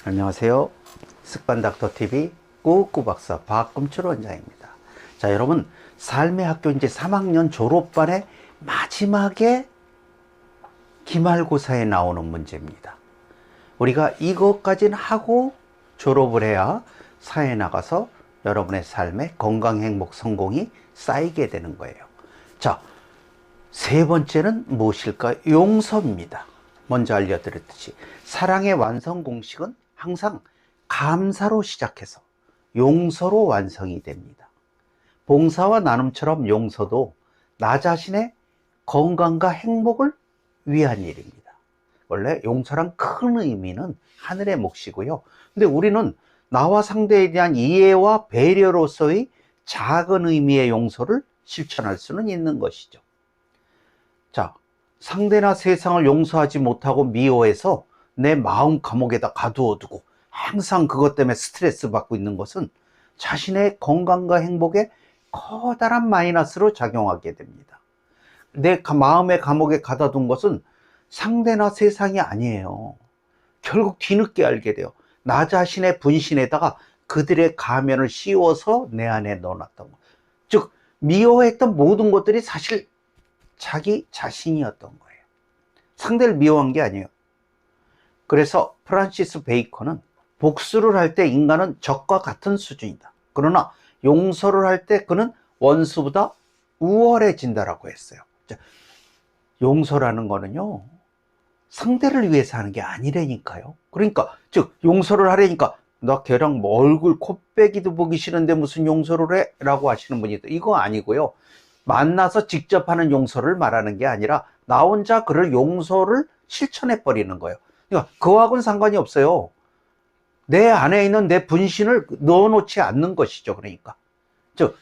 안녕하세요. 습관닥터TV 꾸꾸박사 박금철 원장입니다. 자, 여러분, 삶의 학교 이제 3학년 졸업반의 마지막에 기말고사에 나오는 문제입니다. 우리가 이것까지는 하고 졸업을 해야 사회에 나가서 여러분의 삶에 건강, 행복, 성공이 쌓이게 되는 거예요. 자, 세 번째는 무엇일까요? 용서입니다. 먼저 알려드렸듯이 사랑의 완성 공식은 항상 감사로 시작해서 용서로 완성이 됩니다. 봉사와 나눔처럼 용서도 나 자신의 건강과 행복을 위한 일입니다. 원래 용서란 큰 의미는 하늘의 몫이고요. 근데 우리는 나와 상대에 대한 이해와 배려로서의 작은 의미의 용서를 실천할 수는 있는 것이죠. 자, 상대나 세상을 용서하지 못하고 미워해서 내 마음 감옥에다 가두어두고 항상 그것 때문에 스트레스 받고 있는 것은 자신의 건강과 행복에 커다란 마이너스로 작용하게 됩니다. 내 마음의 감옥에 가둬둔 것은 상대나 세상이 아니에요. 결국 뒤늦게 알게 돼요. 나 자신의 분신에다가 그들의 가면을 씌워서 내 안에 넣어놨던 것. 즉, 미워했던 모든 것들이 사실 자기 자신이었던 거예요. 상대를 미워한 게 아니에요. 그래서 프란시스 베이컨은 복수를 할 때 인간은 적과 같은 수준이다. 그러나 용서를 할 때 그는 원수보다 우월해진다라고 했어요. 용서라는 거는요, 상대를 위해서 하는 게 아니라니까요. 그러니까 즉 용서를 하려니까 나 걔랑 뭐 얼굴 코빼기도 보기 싫은데 무슨 용서를 해? 라고 하시는 분이 이거 아니고요. 만나서 직접 하는 용서를 말하는 게 아니라 나 혼자 그를 용서를 실천해 버리는 거예요. 그러니까 그하고는 상관이 없어요. 내 안에 있는 내 분신을 넣어놓지 않는 것이죠. 그러니까 즉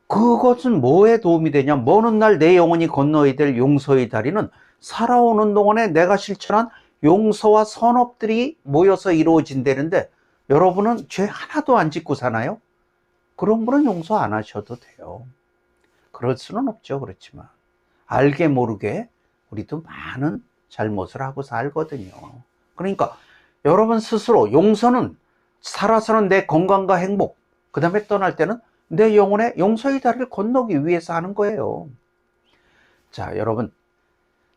그것은 뭐에 도움이 되냐? 먼 훗날 내 영혼이 건너야 될 용서의 다리는 살아오는 동안에 내가 실천한 용서와 선업들이 모여서 이루어진다는데, 여러분은 죄 하나도 안 짓고 사나요? 그런 분은 용서 안 하셔도 돼요. 그럴 수는 없죠. 그렇지만 알게 모르게 우리도 많은 잘못을 하고 살거든요. 그러니까 여러분 스스로 용서는 살아서는 내 건강과 행복, 그 다음에 떠날 때는 내 영혼의 용서의 다리를 건너기 위해서 하는 거예요. 자, 여러분,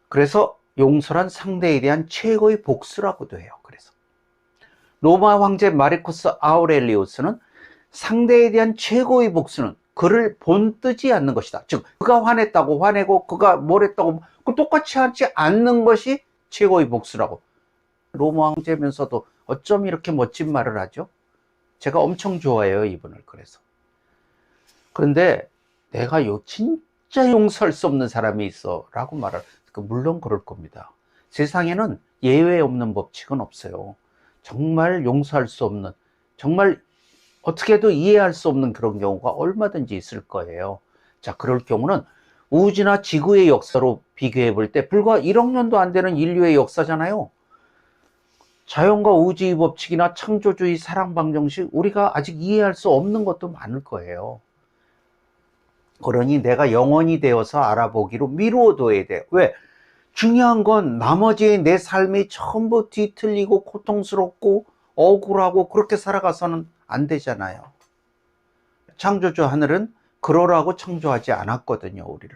그래서 용서란 상대에 대한 최고의 복수라고도 해요. 그래서 로마 황제 마르쿠스 아우렐리우스는 상대에 대한 최고의 복수는 그를 본뜨지 않는 것이다. 즉 그가 화냈다고 화내고 그가 뭘 했다고 그 똑같이 하지 않는 것이 최고의 복수라고. 로마 황제면서도 어쩜 이렇게 멋진 말을 하죠? 제가 엄청 좋아해요, 이분을. 그런데 내가 진짜 용서할 수 없는 사람이 있어 라고 말을, 물론 그럴 겁니다. 세상에는 예외 없는 법칙은 없어요. 정말 용서할 수 없는, 정말 어떻게 해도 이해할 수 없는 그런 경우가 얼마든지 있을 거예요. 자, 그럴 경우는 우주나 지구의 역사로 비교해 볼 때 불과 1억 년도 안 되는 인류의 역사잖아요. 자연과 우주의 법칙이나 창조주의 사랑 방정식, 우리가 아직 이해할 수 없는 것도 많을 거예요. 그러니 내가 영원히 되어서 알아보기로 미루어둬야 돼요. 왜? 중요한 건 나머지의 내 삶이 전부 뒤틀리고 고통스럽고 억울하고 그렇게 살아가서는 안 되잖아요. 창조주 하늘은 그러라고 창조하지 않았거든요. 우리를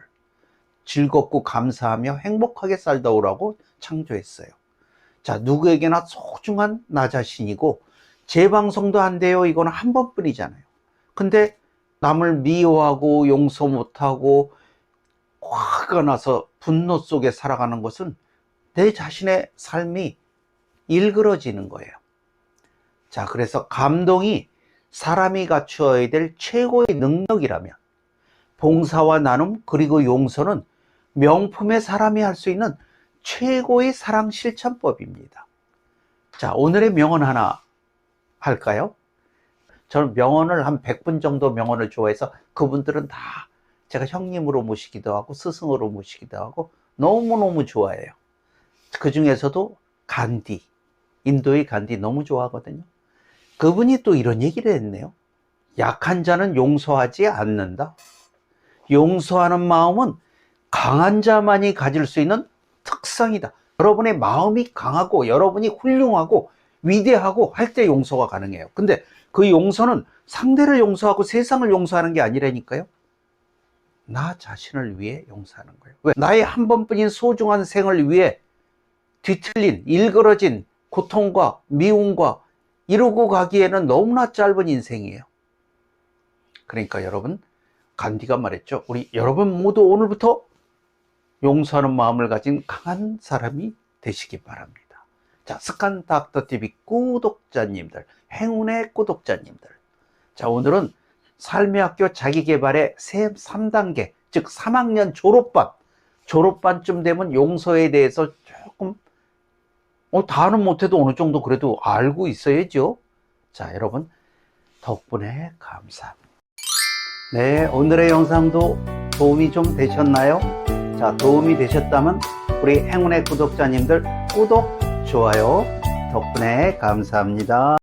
즐겁고 감사하며 행복하게 살다 오라고 창조했어요. 자, 누구에게나 소중한 나 자신이고 재방송도 안 돼요. 이거는 한 번뿐이잖아요. 근데 남을 미워하고 용서 못하고 화가 나서 분노 속에 살아가는 것은 내 자신의 삶이 일그러지는 거예요. 자, 그래서 감동이 사람이 갖추어야 될 최고의 능력이라면 봉사와 나눔 그리고 용서는 명품의 사람이 할 수 있는 최고의 사랑 실천법입니다. 자, 오늘의 명언 하나 할까요? 저는 명언을 한 100분 정도 명언을 좋아해서 그분들은 다 제가 형님으로 모시기도 하고 스승으로 모시기도 하고 너무너무 좋아해요. 그 중에서도 간디, 인도의 간디 너무 좋아하거든요. 그분이 또 이런 얘기를 했네요. 약한 자는 용서하지 않는다. 용서하는 마음은 강한 자만이 가질 수 있는 특성이다. 여러분의 마음이 강하고 여러분이 훌륭하고 위대하고 할 때 용서가 가능해요. 근데 그 용서는 상대를 용서하고 세상을 용서하는 게 아니라니까요. 나 자신을 위해 용서하는 거예요. 왜? 나의 한 번뿐인 소중한 생을 위해 뒤틀린, 일그러진 고통과 미움과 이루고 가기에는 너무나 짧은 인생이에요. 그러니까 여러분, 간디가 말했죠. 우리 여러분 모두 오늘부터 용서하는 마음을 가진 강한 사람이 되시기 바랍니다. 자, 습관 닥터 TV 구독자님들, 행운의 구독자님들. 자, 오늘은 삶의 학교 자기계발의 3단계, 즉 3학년 졸업반쯤 되면 용서에 대해서 조금 다는 못해도 어느 정도 그래도 알고 있어야죠. 자, 여러분 덕분에 감사합니다. 네, 오늘의 영상도 도움이 좀 되셨나요? 자, 도움이 되셨다면 우리 행운의 구독자님들 구독, 좋아요 덕분에 감사합니다.